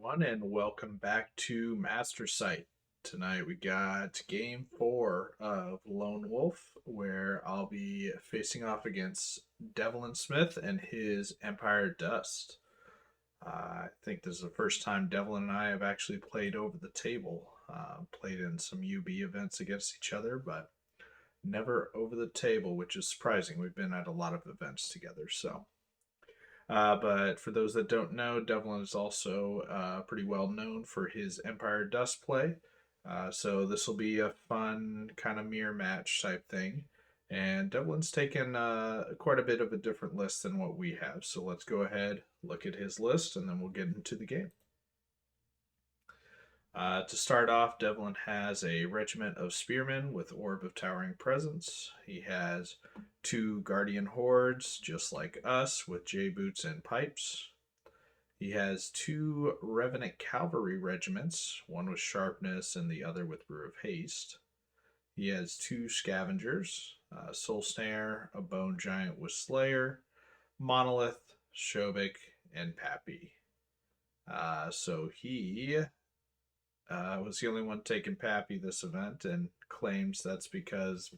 everyone, and welcome back to Master Sight. Tonight we got game 4 of Lone Wolf, where I'll be facing off against Devlin Smith and his Empire Dust. I think this is the first time Devlin and I have actually played over the table. Played in some UB events against each other, but never over the table, which is surprising. We've been at a lot of events together, so. But for those that don't know, Devlin is also pretty well known for his Empire Dust play. So this will be a fun kind of mirror match type thing. And Devlin's taken quite a bit of a different list than what we have. So let's go ahead, look at his list, and then we'll get into the game. To start off, Devlin has a regiment of spearmen with Orb of Towering Presence. He has two Guardian Hordes, just like us, with J-Boots and Pipes. He has two Revenant Cavalry regiments, one with Sharpness and the other with Brew of Haste. He has two Scavengers, Soul Snare, a Bone Giant with Slayer, Monolith, Shobik, and Pappy. So he was the only one taking Pappy this event and claims that's because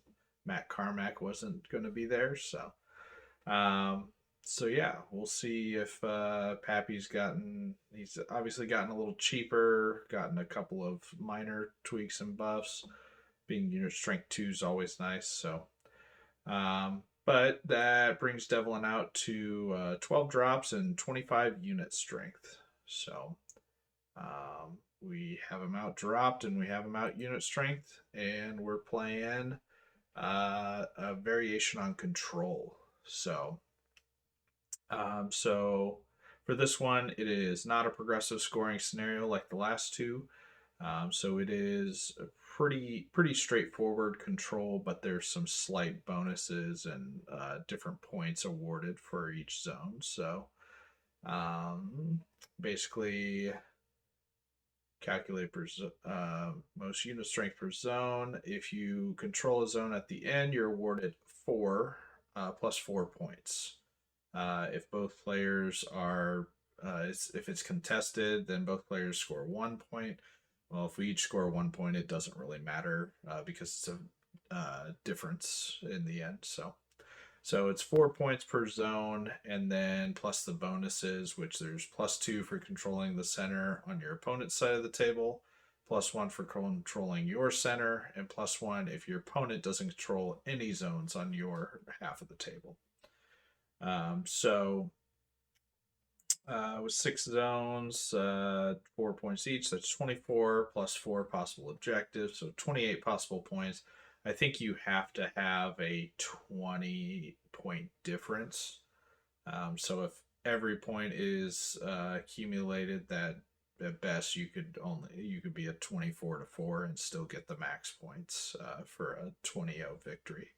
Matt Carmack wasn't going to be there. So yeah, we'll see if Pappy's he's obviously gotten a little cheaper, gotten a couple of minor tweaks and buffs. Being unit strength 2 is always nice. But that brings Devlin out to 12 drops and 25 unit strength. So, we have him out dropped and we have him out unit strength, and we're playing a variation on control. So for this one, it is not a progressive scoring scenario like the last two. So it is a pretty straightforward control, but there's some slight bonuses and different points awarded for each zone. So basically calculate most unit strength per zone. If you control a zone at the end, you're awarded 4 plus 4 points. If both players are, if it's contested, then both players score 1 point. Well, if we each score 1 point, it doesn't really matter because it's a difference in the end. So it's 4 points per zone, and then plus the bonuses, which there's +2 for controlling the center on your opponent's side of the table, +1 for controlling your center, and +1 if your opponent doesn't control any zones on your half of the table. With 6 zones, 4 points each, that's 24 plus 4 possible objectives, so 28 possible points. I think you have to have a 20-point difference. So if every point is accumulated, that at best you could be a 24-4 and still get the max points for a 20-0 victory.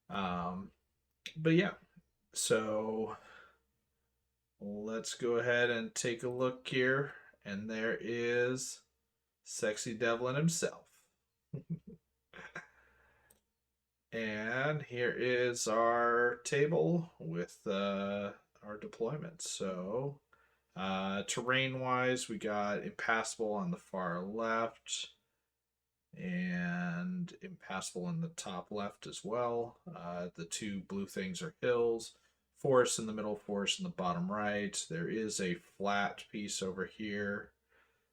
But yeah, so let's go ahead and take a look here, and there is Sexy Devlin himself. And here is our table with our deployments. So, terrain-wise, we got impassable on the far left and impassable in the top left as well. The two blue things are hills. Forest in the middle, forest in the bottom right. There is a flat piece over here.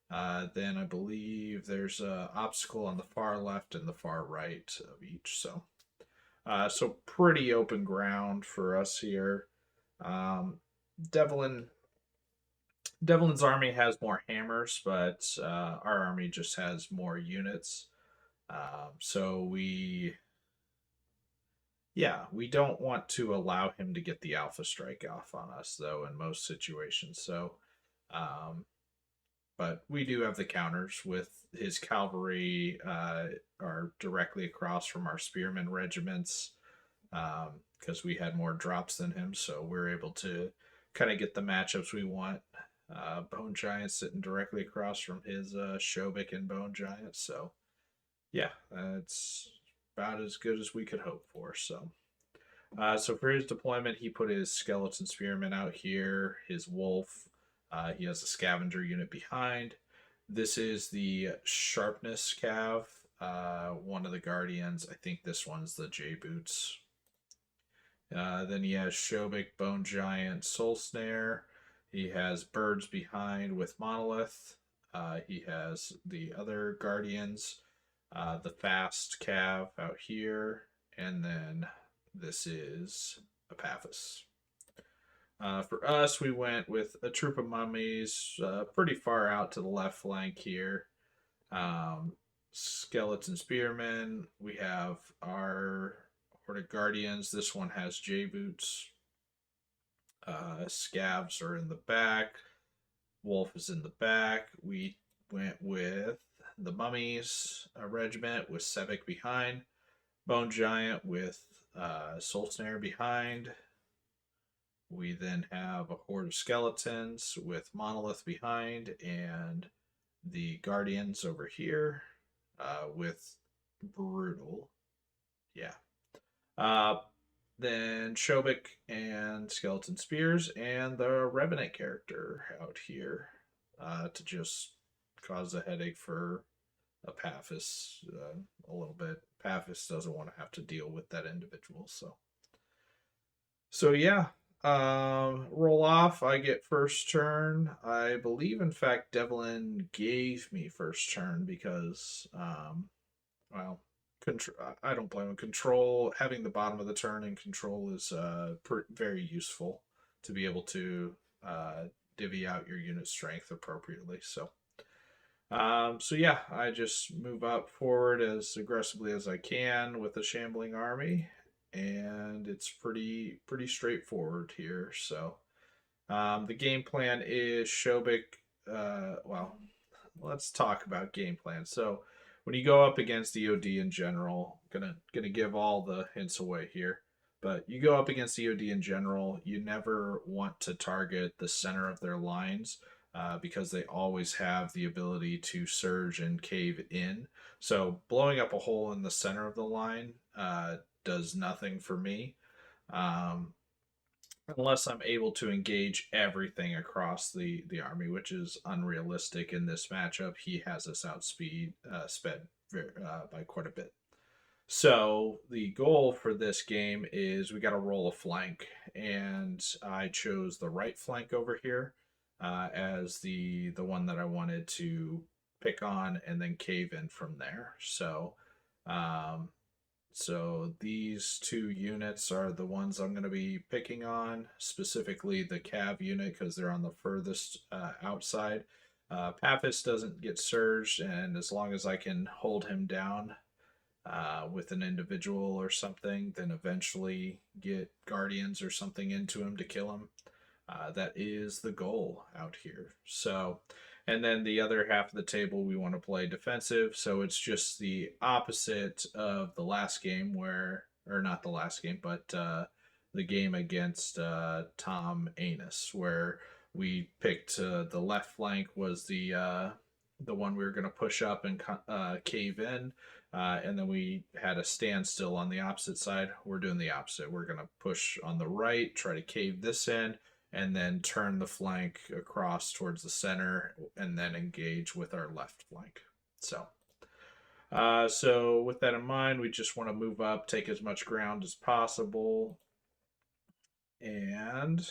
Then I believe there's an obstacle on the far left and the far right of each. So pretty open ground for us here. Devlin's army has more hammers, but our army just has more units. So we don't want to allow him to get the alpha strike off on us, though, in most situations. But we do have the counters with his cavalry are directly across from our spearmen regiments because we had more drops than him, so we're able to kind of get the matchups we want. Bone Giant sitting directly across from his Shobik and Bone Giant, so yeah, it's about as good as we could hope for. So for his deployment, he put his skeleton spearmen out here, his wolf, He has a scavenger unit behind. This is the sharpness cav. One of the guardians. I think this one's the J boots. Then he has Shobik, Bone Giant, Soul Snare. He has birds behind with Monolith. He has the other guardians, the fast cav out here, and then this is Apathis. For us, we went with a troop of mummies pretty far out to the left flank here. Skeleton Spearmen. We have our Horde of Guardians. This one has J boots. Scavs are in the back. Wolf is in the back. We went with the Mummies regiment with Sevik behind. Bone Giant with Soul Snare behind. We then have a horde of skeletons with Monolith behind and the Guardians over here with Brutal. Yeah. Then Shobik and Skeleton Spears and the Revenant character out here to just cause a headache for Apathis a little bit. Apathis doesn't want to have to deal with that individual, so yeah. Roll off. I get first turn. I believe, in fact, Devlin gave me first turn because, well, I don't blame him. Control, having the bottom of the turn in control is very useful to be able to divvy out your unit strength appropriately. So yeah, I just move up forward as aggressively as I can with a shambling army, and it's pretty straightforward here. So the game plan is Shobik. Well, let's talk about game plan. So when you go up against EoD in general, gonna give all the hints away here. But you go up against EoD in general, you never want to target the center of their lines because they always have the ability to surge and cave in. So blowing up a hole in the center of the line does nothing for me. Unless I'm able to engage everything across the army, which is unrealistic in this matchup. He has us sped by quite a bit. So the goal for this game is we got to roll a flank, and I chose the right flank over here as the one that I wanted to pick on and then cave in from there. Um, so these two units are the ones I'm going to be picking on, specifically the Cav unit because they're on the furthest outside. Paphos doesn't get surged, and as long as I can hold him down with an individual or something, then eventually get Guardians or something into him to kill him. That is the goal out here. So, and then the other half of the table, we want to play defensive. So it's just the opposite of the last game or not the last game, but the game against Tom Anus, where we picked the left flank was the one we were going to push up and cave in. And then we had a standstill on the opposite side. We're doing the opposite. We're going to push on the right, try to cave this in, and then turn the flank across towards the center, and then engage with our left flank. So with that in mind, we just want to move up, take as much ground as possible, and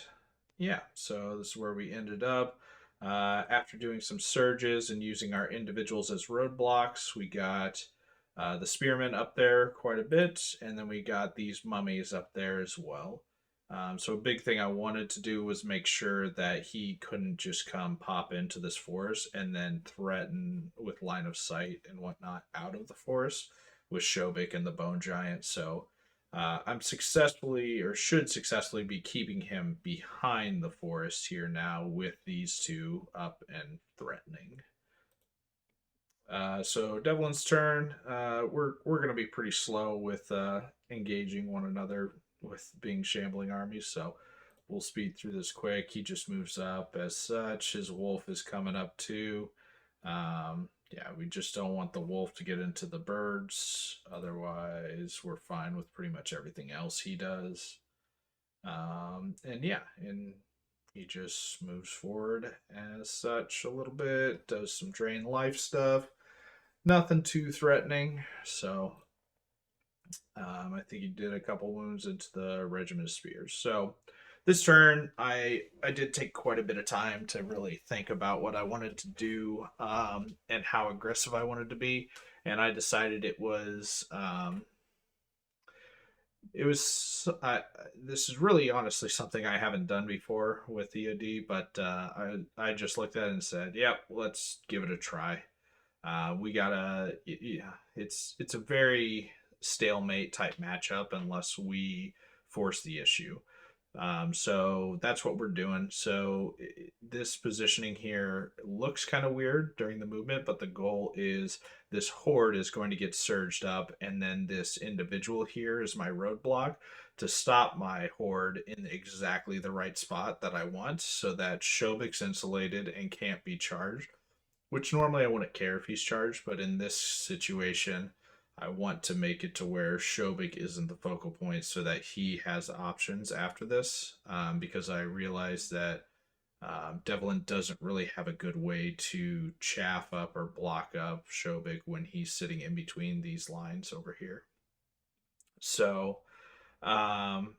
yeah, so this is where we ended up. After doing some surges and using our individuals as roadblocks, we got the spearmen up there quite a bit, and then we got these mummies up there as well. So a big thing I wanted to do was make sure that he couldn't just come pop into this forest and then threaten with line of sight and whatnot out of the forest with Shobik and the Bone Giant. So I'm successfully, or should successfully, be keeping him behind the forest here now with these two up and threatening. So Devlin's turn. We're gonna be pretty slow with engaging one another with being shambling armies, so we'll speed through this quick. He just moves up as such. His wolf is coming up too. Yeah, we just don't want the wolf to get into the birds. Otherwise, we're fine with pretty much everything else he does. And yeah, and he just moves forward as such a little bit, does some drain life stuff. Nothing too threatening. So I think he did a couple wounds into the regiment of spears. So this turn, I did take quite a bit of time to really think about what I wanted to do and how aggressive I wanted to be, and I decided it was this is really honestly something I haven't done before with EoD, but I just looked at it and said, "Yep, let's give it a try." We gotta, yeah, it's a very stalemate type matchup unless we force the issue. So that's what we're doing. So this positioning here looks kind of weird during the movement, but the goal is this horde is going to get surged up, and then this individual here is my roadblock to stop my horde in exactly the right spot that I want, so that Shobik's insulated and can't be charged. Which normally I wouldn't care if he's charged, but in this situation, I want to make it to where Shobik isn't the focal point so that he has options after this. Because I realize that Devlin doesn't really have a good way to chaff up or block up Shobik when he's sitting in between these lines over here. So, um,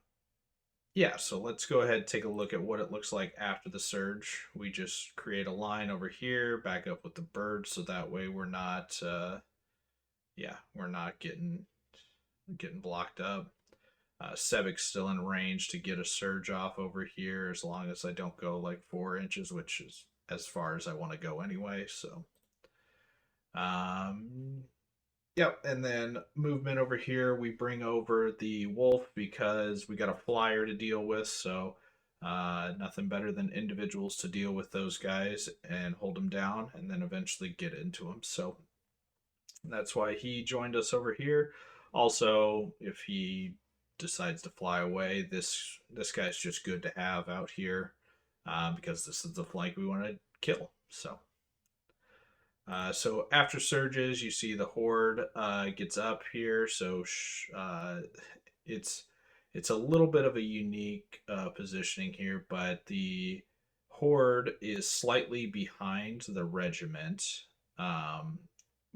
yeah, so let's go ahead and take a look at what it looks like after the surge. We just create a line over here, back up with the bird, so that way we're not, yeah, we're not getting blocked up. Sebek's still in range to get a surge off over here as long as I don't go like 4 inches, which is as far as I want to go anyway. So, um, yep, and then movement over here, we bring over the wolf because we got a flyer to deal with. So, nothing better than individuals to deal with those guys and hold them down, and then eventually get into them. So that's why he joined us over here. Also, if he decides to fly away, this guy's just good to have out here because this is the flank we want to kill. So after surges, you see the horde gets up here. So it's it's a little bit of a unique positioning here, but the horde is slightly behind the regiment, um,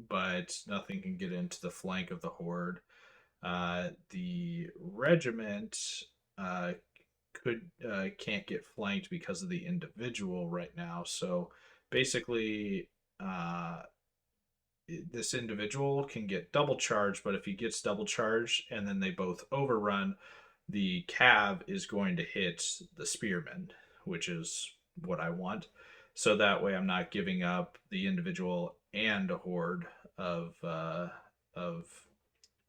but nothing can get into the flank of the horde. The regiment uh, can't get flanked because of the individual right now. So basically, uh, this individual can get double charged, but if he gets double charged and then they both overrun, the cav is going to hit the spearman, which is what I want. So that way I'm not giving up the individual and a horde of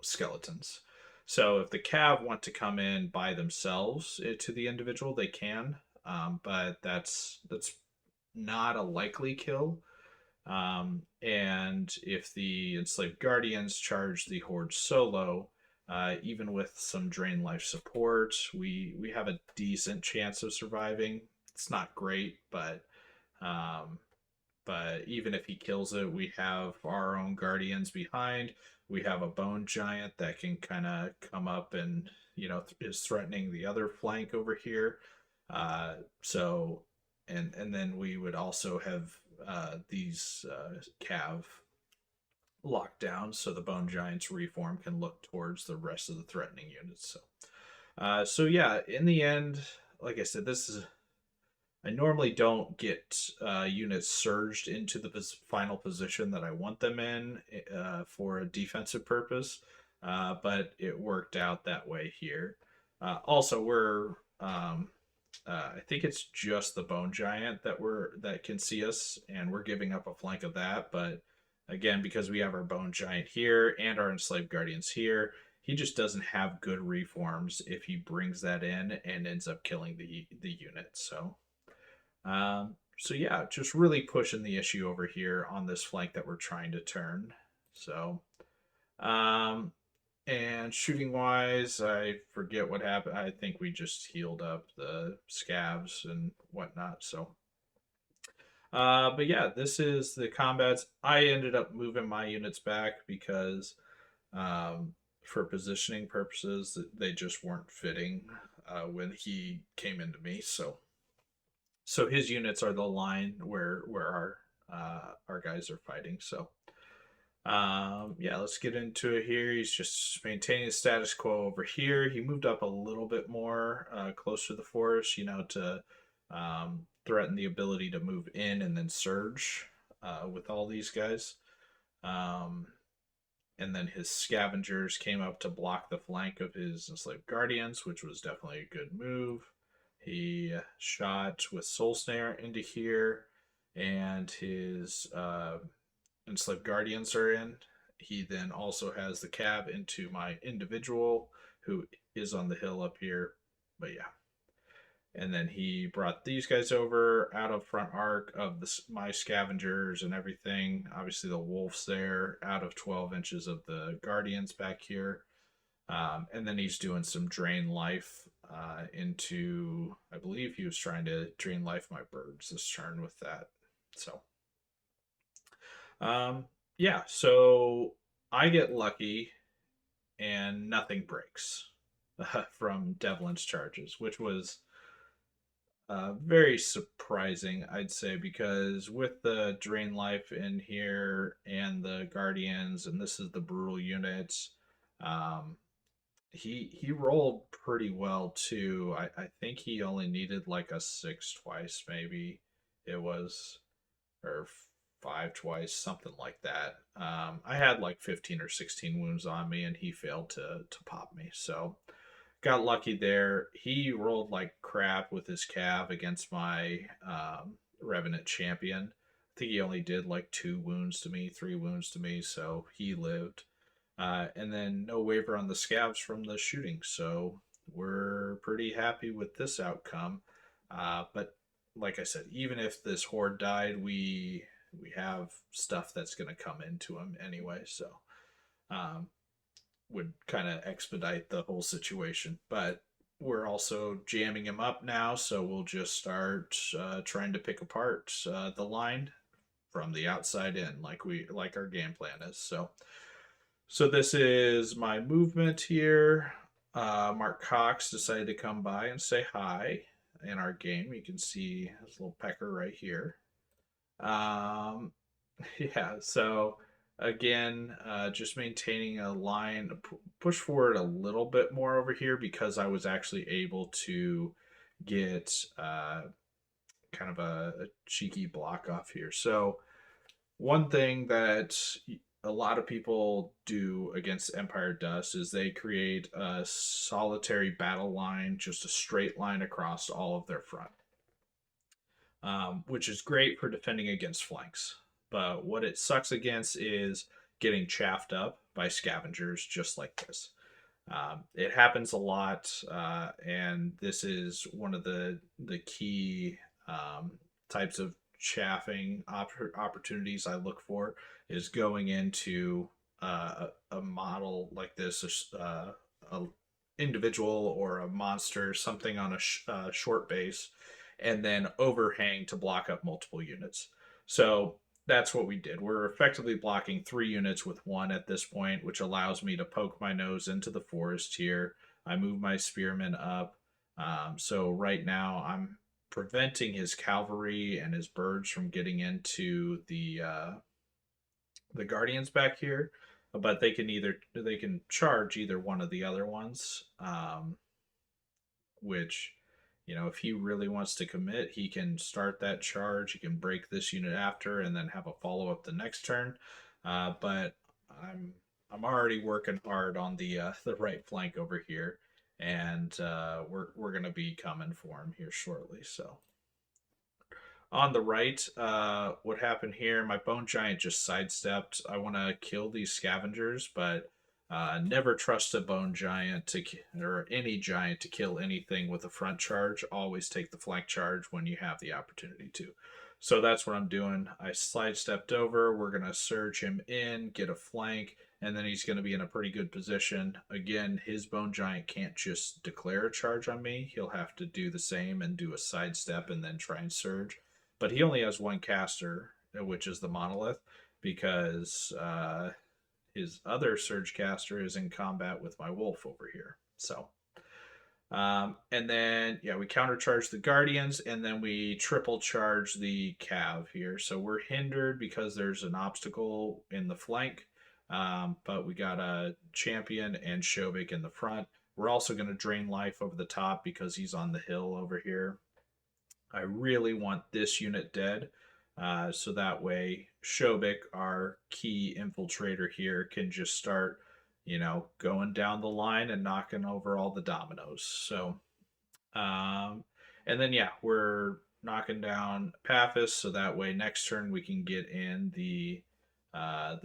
skeletons. So if the cav want to come in by themselves to the individual, they can, but that's not a likely kill. And if the enslaved guardians charge the horde solo, even with some drain life support, we have a decent chance of surviving. It's not great, um, but even if he kills it, we have our own guardians behind. We have a bone giant that can kind of come up and is threatening the other flank over here. So and then we would also have these cav locked down, so the bone giant's reform can look towards the rest of the threatening units. So yeah, in the end, like I said, this is I normally don't get units surged into the final position that I want them in for a defensive purpose, but it worked out that way here. Also, we're I think it's just the bone giant that can see us, and we're giving up a flank of that. But again, because we have our bone giant here and our enslaved guardians here, he just doesn't have good reforms if he brings that in and ends up killing the unit. So yeah, just really pushing the issue over here on this flank that we're trying to turn. So, um, and shooting wise, I forget what happened. I think we just healed up the scabs and whatnot. But yeah, this is the combats. I ended up moving my units back because, for positioning purposes, they just weren't fitting when he came into me. So, So his units are the line where our guys are fighting. So yeah, let's get into it here. He's just maintaining the status quo over here. He moved up a little bit more closer to the forest, to threaten the ability to move in and then surge with all these guys. Um, and then his scavengers came up to block the flank of his enslaved guardians, which was definitely a good move. He shot with Soul Snare into here, and his enslaved guardians are in. He then also has the cab into my individual, who is on the hill up here. But yeah, and then he brought these guys over out of front arc of my scavengers and everything. Obviously, the wolf's there out of 12 inches of the guardians back here. And then he's doing some drain life into, I believe he was trying to drain life my birds this turn with that. So, um, yeah, so I get lucky and nothing breaks from Devlin's charges, which was very surprising, I'd say, because with the Drain Life in here and the Guardians, and this is the Brutal units, um, he rolled pretty well too. I think he only needed like a 6 twice, maybe it was, or 5 twice, something like that. I had like 15 or 16 wounds on me, and he failed to pop me, so got lucky there. He rolled like crap with his cav against my Revenant champion. I think he only did like 2 wounds to me, 3 wounds to me, so he lived. And then no waiver on the scavs from the shooting, so we're pretty happy with this outcome. But like I said, even if this horde died, we have stuff that's going to come into him anyway, so um, would kind of expedite the whole situation. But we're also jamming him up now, so we'll just start trying to pick apart the line from the outside in, like our game plan is. So this is my movement here. Mark Cox decided to come by and say hi in our game. You can see his little pecker right here. Um, yeah, so again, just maintaining a line, push forward a little bit more over here because I was actually able to get kind of a cheeky block off here. So one thing that a lot of people do against Empire Dust is they create a solitary battle line, just a straight line across all of their front, which is great for defending against flanks. But what it sucks against is getting chaffed up by scavengers just like this. It happens a lot, and this is one of the key types of chaffing opportunities I look for is going into a model like this, a individual or a monster, something on a short base, and then overhang to block up multiple units. So that's what we did. We're effectively blocking 3 units with 1 at this point, which allows me to poke my nose into the forest here. I move my spearmen up. So right now I'm preventing his cavalry and his birds from getting into the guardians back here, but they can charge either one of the other ones, which, if he really wants to commit, he can start that charge. He can break this unit after, and then have a follow up the next turn. But I'm already working hard on the right flank over here, and we're gonna be coming for him here shortly. So on the right, what happened here? My bone giant just sidestepped. I want to kill these scavengers, but never trust a bone giant or any giant to kill anything with a front charge. Always take the flank charge when you have the opportunity to. So that's what I'm doing. I sidestepped over. We're gonna surge him in, get a flank, and then he's gonna be in a pretty good position. Again, his bone giant can't just declare a charge on me. He'll have to do the same and do a sidestep and then try and surge, but he only has one caster, which is the monolith, because his other surge caster is in combat with my wolf over here. So And then, yeah, we countercharge the Guardians, and then we triple charge the Cav here. So we're hindered because there's an obstacle in the flank, but we got a Champion and Shobik in the front. We're also going to drain life over the top because he's on the hill over here. I really want this unit dead. So that way, Shobik, our key infiltrator here, can just start, going down the line and knocking over all the dominoes. So, um, and then, yeah, we're knocking down Paphos. So that way, next turn, we can get in the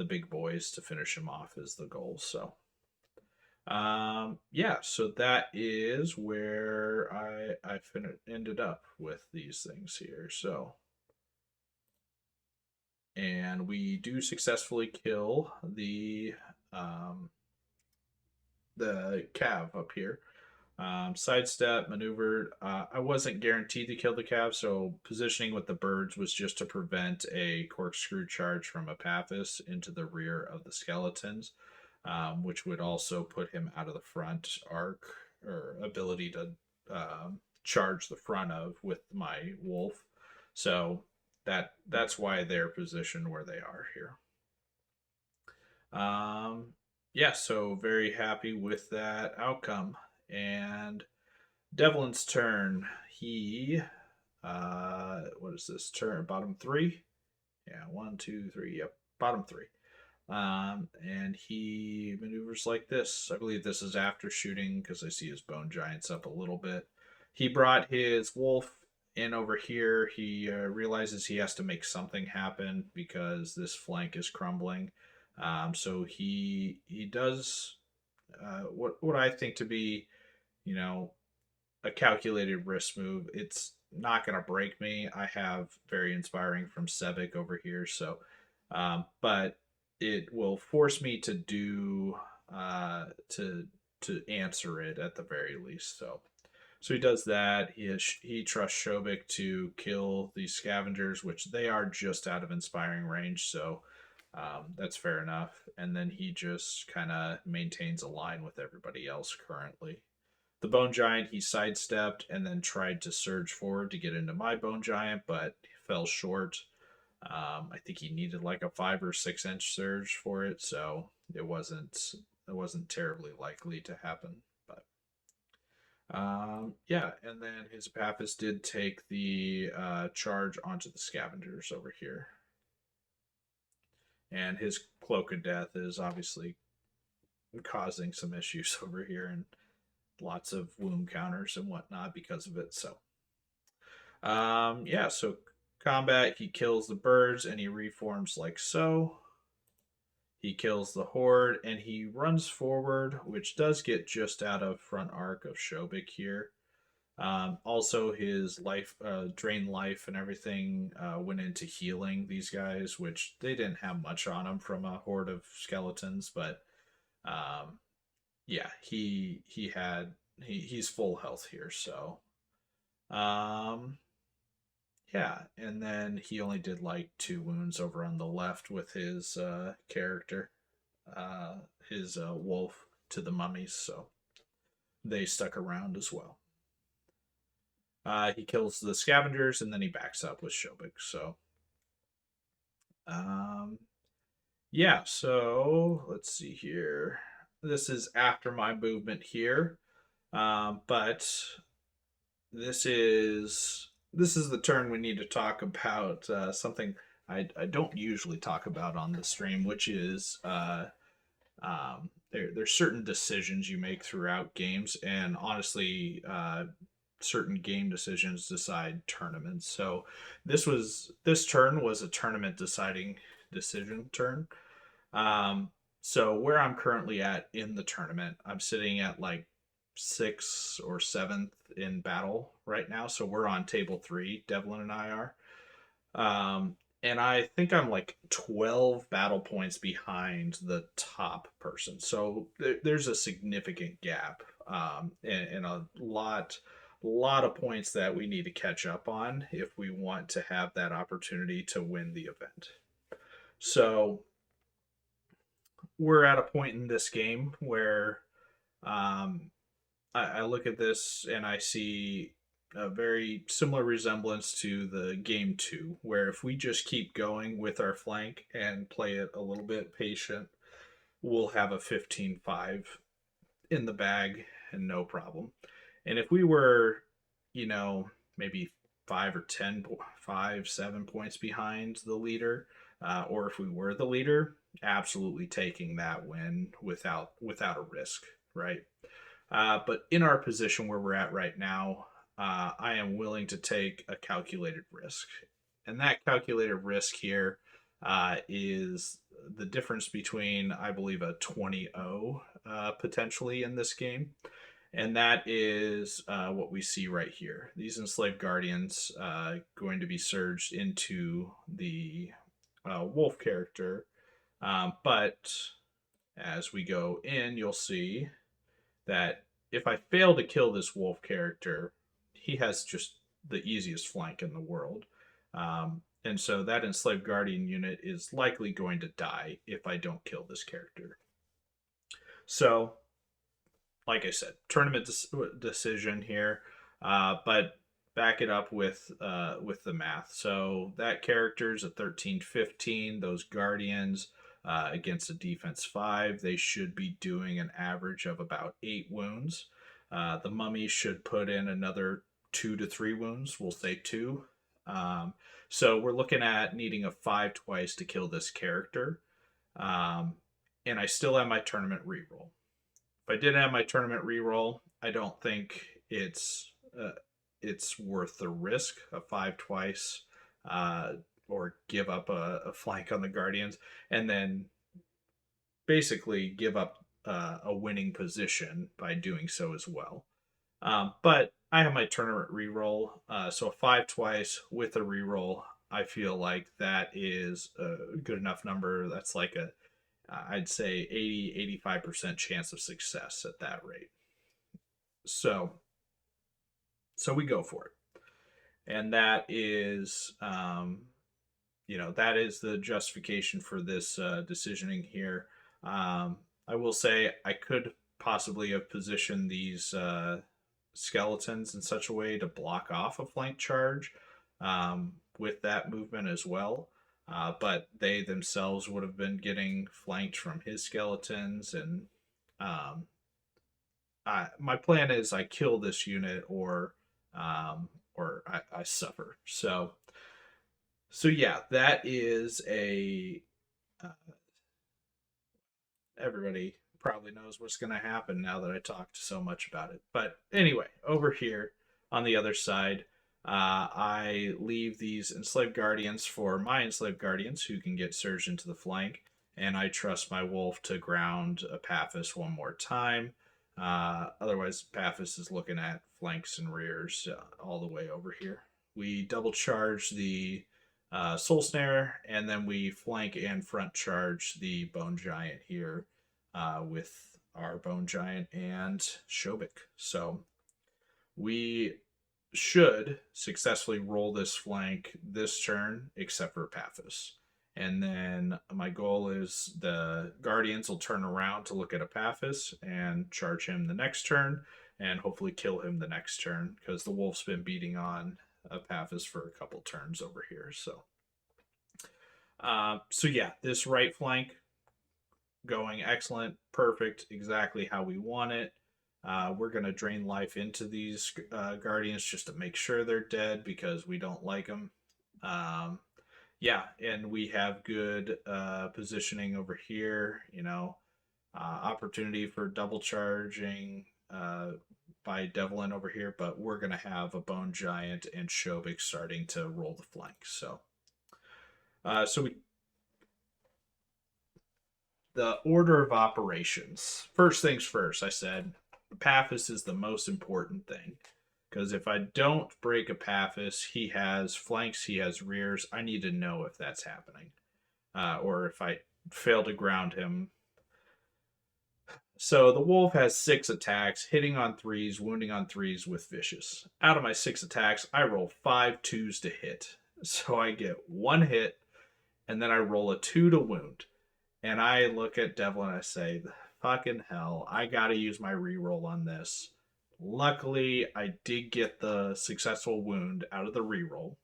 big boys to finish him off is the goal. So, yeah, so that is where ended up with these things here. So, and we do successfully kill um, the cav up here. Sidestep, maneuvered. I wasn't guaranteed to kill the cav, so positioning with the birds was just to prevent a corkscrew charge from Epaphus into the rear of the skeletons, which would also put him out of the front arc or ability to charge the front of with my wolf. So that's why they're positioned where they are here. Yeah, so very happy with that outcome. And Devlin's turn. He, what is this turn? Bottom three? Yeah, one, two, three. Yep, bottom three. And he maneuvers like this. I believe this is after shooting because I see his bone giants up a little bit. He brought his wolf in over here. He realizes he has to make something happen because this flank is crumbling. So he does what I think to be, you know, a calculated risk move. It's not going to break me. I have very inspiring from Sebek over here, so but it will force me to do to answer it at the very least. So he does that. He trusts Shobik to kill these scavengers, which they are just out of inspiring range. So that's fair enough. And then he just kind of maintains a line with everybody else currently. The bone giant, he sidestepped and then tried to surge forward to get into my bone giant, but fell short. I think he needed like a 5 or 6 inch surge for it, so it wasn't terribly likely to happen. But yeah, and then his Epaphus did take the charge onto the scavengers over here, and his cloak of death is obviously causing some issues over here and lots of wound counters and whatnot because of it. So yeah, so combat, he kills the birds and he reforms like so. He kills the horde and he runs forward, which does get just out of front arc of Shobik here. Also, his life, drain life, and everything went into healing these guys, which they didn't have much on them from a horde of skeletons. But yeah, he's full health here. So um, yeah, and then he only did like 2 wounds over on the left with his character, uh, his wolf to the mummies. So they stuck around as well. He kills the scavengers and then he backs up with Shobik. So, um, yeah. So let's see here. This is after my movement here, but this is the turn we need to talk about something I don't usually talk about on the stream, which is there's certain decisions you make throughout games, and honestly, certain game decisions decide tournaments. So this turn was a tournament deciding decision turn. So where I'm currently at in the tournament, I'm sitting at like 6th or 7th in battle right now. So we're on table 3. Devlin and I are. And I think I'm like 12 battle points behind the top person. So there's a significant gap, and a lot of points that we need to catch up on if we want to have that opportunity to win the event. So we're at a point in this game where um, I look at this and I see a very similar resemblance to the game two, where if we just keep going with our flank and play it a little bit patient, we'll have a 15-5 in the bag and no problem. And if we were, maybe 5 or 10, 5, 7 points behind the leader, or if we were the leader, absolutely taking that win without a risk, right? But in our position where we're at right now, I am willing to take a calculated risk. And that calculated risk here is the difference between, I believe, a 20-0 potentially in this game. And that is what we see right here. These enslaved guardians going to be surged into the wolf character. But as we go in, you'll see that if I fail to kill this wolf character, he has just the easiest flank in the world. And so that enslaved guardian unit is likely going to die if I don't kill this character. So, like I said, tournament decision here, but back it up with the math. So that character's a 13-15. Those guardians against a defense 5, they should be doing an average of about 8 wounds. The mummy should put in another 2 to 3 wounds. We'll say 2. So we're looking at needing a 5 twice to kill this character. And I still have my tournament reroll. If I didn't have my tournament reroll, I don't think it's worth the risk of 5 twice, or give up a flank on the Guardians, and then basically give up a winning position by doing so as well. But I have my tournament reroll, so a 5 twice with a reroll, I feel like that is a good enough number. That's like I'd say 80-85% chance of success at that rate. So we go for it. And that is, that is the justification for this decisioning here. I will say I could possibly have positioned these skeletons in such a way to block off a flank charge with that movement as well. But they themselves would have been getting flanked from his skeletons, and my plan is I kill this unit or I suffer. So yeah, that is a everybody probably knows what's going to happen now that I talked so much about it. But anyway, over here on the other side, I leave these enslaved guardians for my enslaved guardians who can get surged into the flank, and I trust my wolf to ground Epaphus one more time. Otherwise, Epaphus is looking at flanks and rears all the way over here. We double charge the Soul Snare, and then we flank and front charge the Bone Giant here with our Bone Giant and Shobik. So we should successfully roll this flank this turn, except for Epaphus. And then my goal is the Guardians will turn around to look at Epaphus and charge him the next turn, and hopefully kill him the next turn, because the wolf's been beating on Epaphus for a couple turns over here. So yeah, this right flank going excellent, perfect, exactly how we want it. We're going to drain life into these Guardians just to make sure they're dead, because we don't like them. Yeah, and we have good positioning over here, opportunity for double charging by Devlin over here, but we're going to have a Bone Giant and Shobik starting to roll the flank. So the order of operations. First things first, I said Epaphus is the most important thing. Because if I don't break Epaphus, he has flanks, he has rears. I need to know if that's happening. Or if I fail to ground him. So the wolf has 6 attacks, hitting on 3s, wounding on 3s with vicious. Out of my 6 attacks, I roll 5 2s to hit. So I get 1 hit, and then I roll a 2 to wound. And I look at Devlin and I say, fucking hell, I gotta use my reroll on this. Luckily, I did get the successful wound out of the reroll.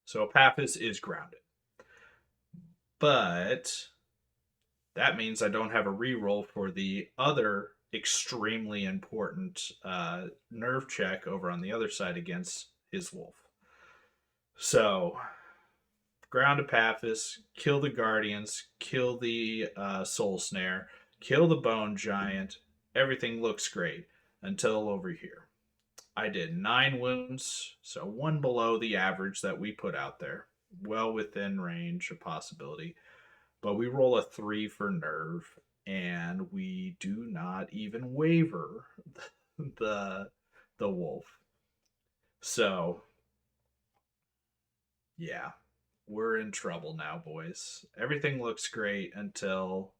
So Apathis is grounded. But that means I don't have a reroll for the other extremely important nerve check over on the other side against his wolf. So, ground Apathis, kill the Guardians, kill the Soul Snare, kill the Bone Giant. Everything looks great until over here. I did 9 wounds, so one below the average that we put out there. Well within range of possibility. But we roll a 3 for nerve, and we do not even waver the the wolf. So yeah, we're in trouble now, boys. Everything looks great until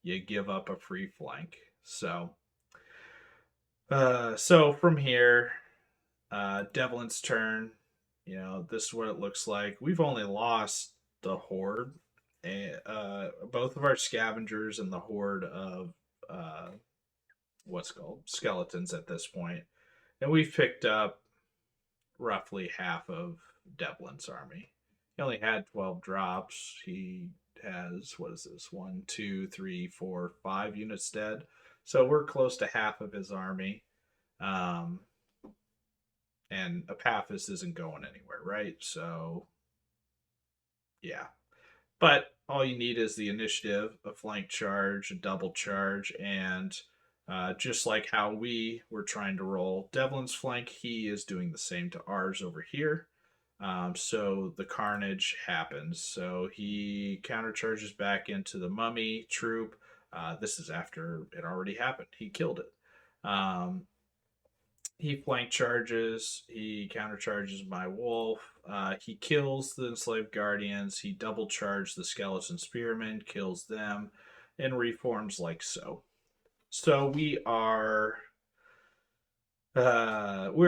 you give up a free flank. So from here, Devlin's turn. This is what it looks like. We've only lost the horde, both of our scavengers and the horde of uh, what's called skeletons at this point, and we've picked up roughly half of Devlin's army. He only had 12 drops. He has, what is this? 1, 2, 3, 4, 5 units dead. So we're close to half of his army. Um, and Apathis isn't going anywhere, right? So, yeah. But all you need is the initiative, a flank charge, a double charge, and just like how we were trying to roll Devlin's flank, he is doing the same to ours over here. So the carnage happens. So he countercharges back into the mummy troop. This is after it already happened. He killed it. He flank charges. He countercharges my wolf. He kills the enslaved guardians. He double charges the skeleton spearmen, kills them, and reforms like so. So we're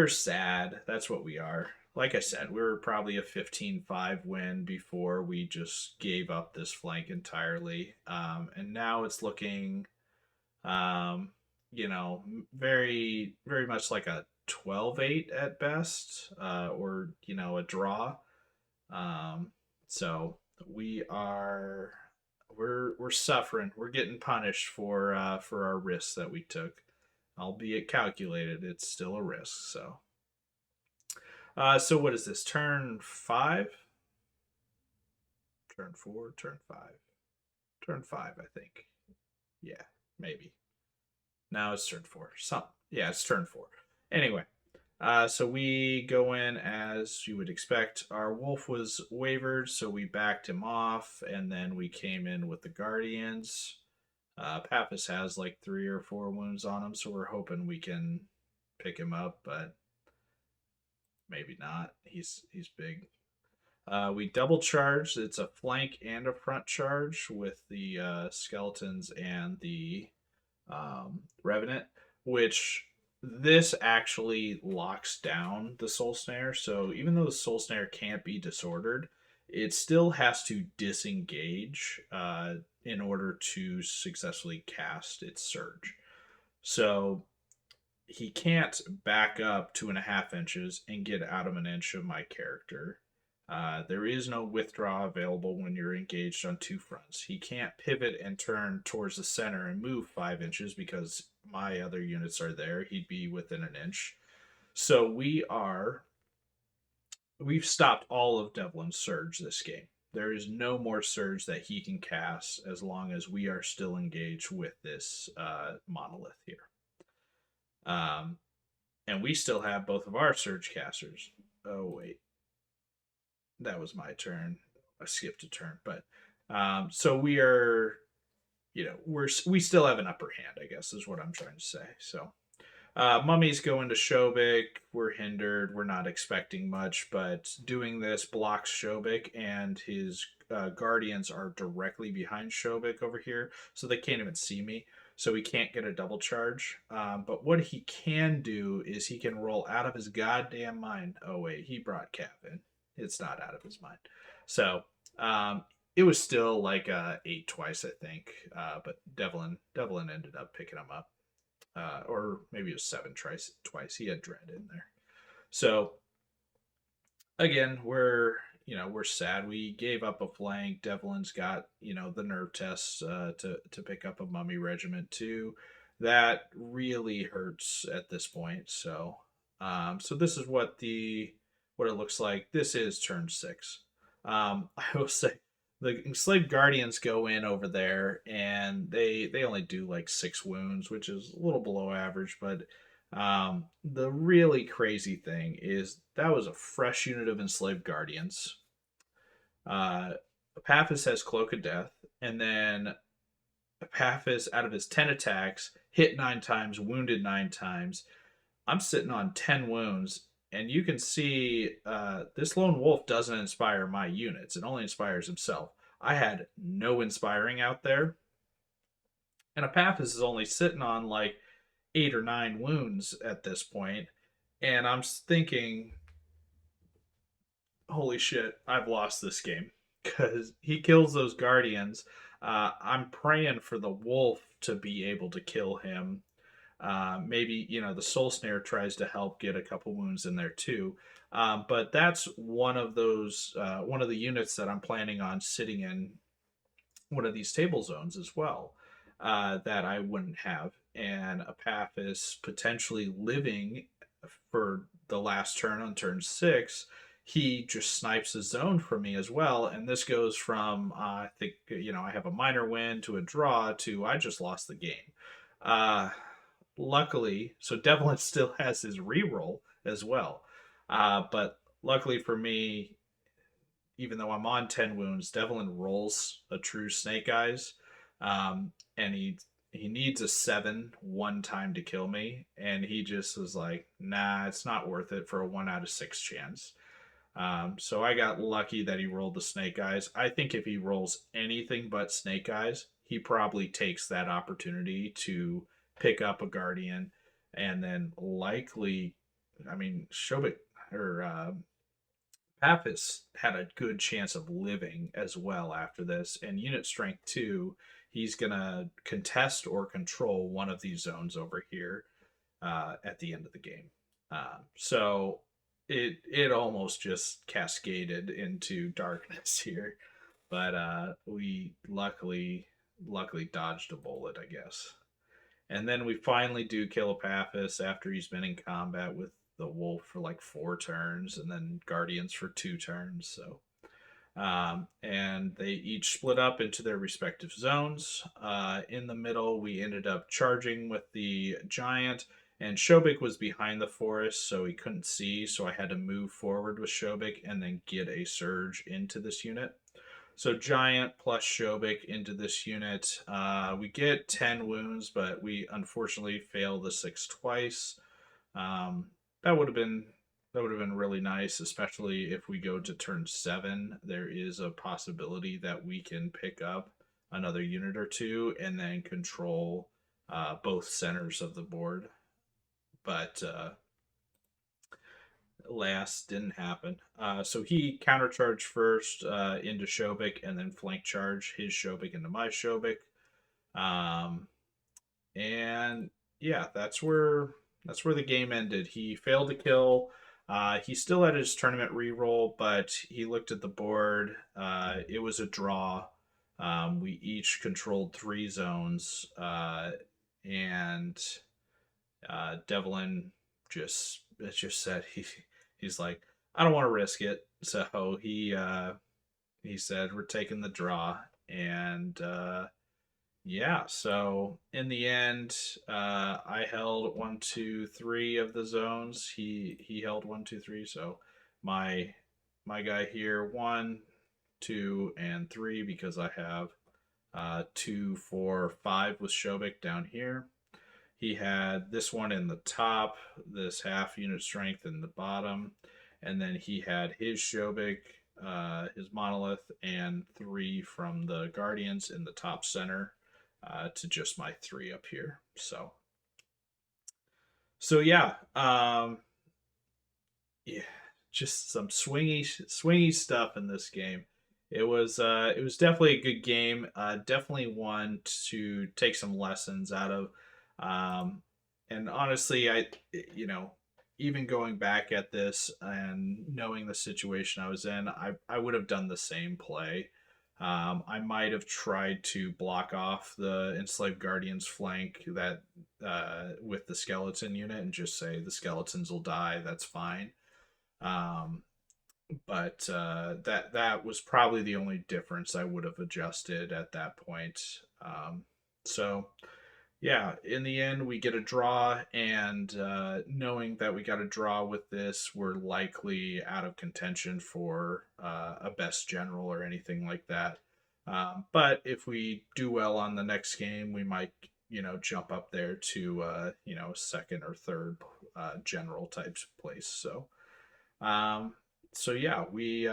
sad. That's what we are. Like I said, we were probably a 15-5 win before we just gave up this flank entirely. And now it's looking, um, very, very much like a 12-8 at best, or, a draw. Um, so we're suffering. We're getting punished for our risks that we took, albeit calculated. It's still a risk. So what is this? Turn 5, turn 4, turn 5, turn 5. I think. Yeah, maybe. Now it's turn 4. Yeah, it's turn 4. Anyway, so we go in as you would expect. Our wolf was wavered, so we backed him off, and then we came in with the guardians. Pappas has like 3 or 4 wounds on him, so we're hoping we can pick him up, but maybe not. He's big. We double charge. It's a flank and a front charge with the skeletons and the Revenant, which this actually locks down the Soul Snare. So even though the Soul Snare can't be disordered, it still has to disengage in order to successfully cast its surge. So he can't back up 2.5 inches and get out of an inch of my character. There is no withdraw available when you're engaged on 2 fronts. He can't pivot and turn towards the center and move 5 inches because my other units are there. He'd be within an inch. So we've stopped all of Devlin's surge this game. There is no more surge that he can cast as long as we are still engaged with this monolith here. And we still have both of our surge casters. Oh wait, that was my turn. I skipped a turn, but so we are, we still have an upper hand, I guess is what I'm trying to say. So mummies go into Shobik. We're hindered. We're not expecting much, but doing this blocks Shobik, and his guardians are directly behind Shobik over here, so they can't even see me. So he can't get a double charge. But what he can do is he can roll out of his goddamn mind. Oh wait, he brought Cap in. It's not out of his mind. So it was still like 8 twice, I think. But Devlin ended up picking him up. or maybe it was 7 twice. He had dread in there. So again, we're sad. We gave up a flank. Devlin's got the nerve tests to pick up a mummy regiment too. That really hurts at this point. So this is what it looks like. This is turn 6. I will say the enslaved guardians go in over there and they only do like 6 wounds, which is a little below average, but the really crazy thing is that was a fresh unit of enslaved guardians. Epaphras has Cloak of Death, and then Epaphras, out of his 10 attacks, hit 9 times, wounded 9 times. I'm sitting on 10 wounds, and you can see this lone wolf doesn't inspire my units. It only inspires himself. I had no inspiring out there, and Epaphras is only sitting on like 8 or 9 wounds at this point, and I'm thinking, holy shit, I've lost this game because he kills those guardians. I'm praying for the wolf to be able to kill him. Maybe the soul snare tries to help get a couple wounds in there too. But that's one of the units that I'm planning on sitting in one of these table zones as well, that I wouldn't have. And Epaphras potentially living for the last turn on turn 6, he just snipes a zone for me as well. And this goes from I think I have a minor win to a draw to I just lost the game. Luckily, so Devlin still has his reroll as well. But luckily for me, even though I'm on 10 wounds, Devlin rolls a true Snake Eyes, and he needs a 7 one time to kill me, and he just was like, nah, it's not worth it for a 1 out of 6 chance. So I got lucky that he rolled the Snake Eyes. I think if he rolls anything but Snake Eyes, he probably takes that opportunity to pick up a Guardian, and then likely, I mean, Shobik or Pappas had a good chance of living as well after this, and unit strength 2, he's gonna contest or control one of these zones over here at the end of the game. So it almost just cascaded into darkness here, but we luckily dodged a bullet, I guess. And then we finally do kill Epaphras after he's been in combat with the wolf for like 4 turns, and then guardians for 2 turns. So and they each split up into their respective zones. In the middle, we ended up charging with the giant, and Shobik was behind the forest, so he couldn't see. So I had to move forward with Shobik and then get a surge into this unit. So giant plus Shobik into this unit. We get 10 wounds, but we unfortunately fail the 6 twice. That would have been really nice, especially if we go to turn 7. There is a possibility that we can pick up another unit or 2 and then control both centers of the board. But last didn't happen. So he countercharged first into Shobik, and then flank charge his Shobik into my Shobik. And yeah, that's where the game ended. He failed to kill. He still had his tournament reroll, but he looked at the board. It was a draw. We each controlled 3 zones, and Devlin just said he's like, I don't want to risk it. So he said we're taking the draw, and yeah. So in the end, I held 1, 2, 3 of the zones. He held 1, 2, 3. So my guy here 1, 2, and 3 because I have 2, 4, 5 with Shobik down here. He had this one in the top, this half unit strength in the bottom, and then he had his Shobik, his monolith, and 3 from the Guardians in the top center, to just my 3 up here. So yeah, yeah, just some swingy stuff in this game. It was definitely a good game. Definitely one to take some lessons out of. and honestly, you know, even going back at this and knowing the situation I was in, I would have done the same play. I might have tried to block off the enslaved guardian's flank that with the skeleton unit and just say the skeletons will die. That's fine. Um, but that was probably the only difference I would have adjusted at that point. So yeah, in the end, we get a draw, and knowing that we got a draw with this, we're likely out of contention for a best general or anything like that. But if we do well on the next game, we might, jump up there to, second or third general type place. Um, so yeah, we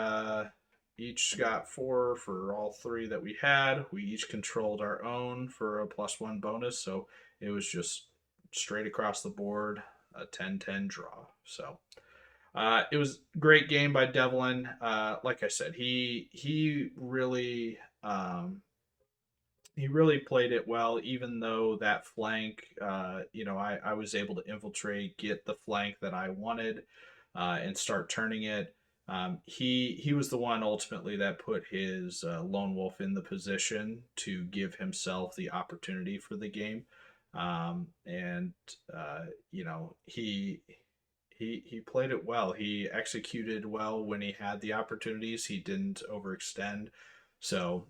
each got 4 for all 3 that we had. We each controlled our own for a +1 bonus, so it was just straight across the board, a 10-10 draw. So it was a great game by Devlin. Like I said, he really played it well, even though that flank, I was able to infiltrate, get the flank that I wanted, and start turning it. He was the one ultimately that put his lone wolf in the position to give himself the opportunity for the game, and he played it well. He executed well when he had the opportunities. He didn't overextend. So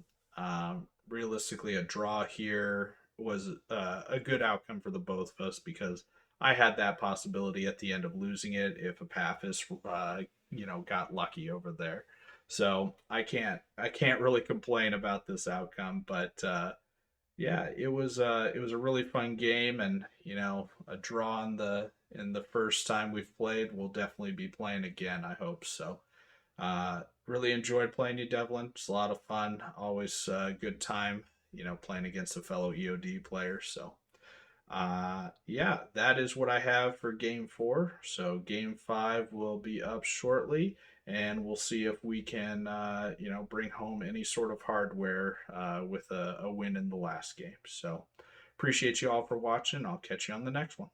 realistically, a draw here was a good outcome for the both of us because I had that possibility at the end of losing it if Epaphras, got lucky over there. So I can't really complain about this outcome, but yeah, it was a really fun game, and a draw in the first time we've played. We'll definitely be playing again. I hope so. Really enjoyed playing you, Devlin. It's a lot of fun. Always a good time, playing against a fellow EoD player. So, yeah, that is what I have for game 4. So, game 5 will be up shortly, and we'll see if we can, bring home any sort of hardware with a win in the last game. So, appreciate you all for watching. I'll catch you on the next one.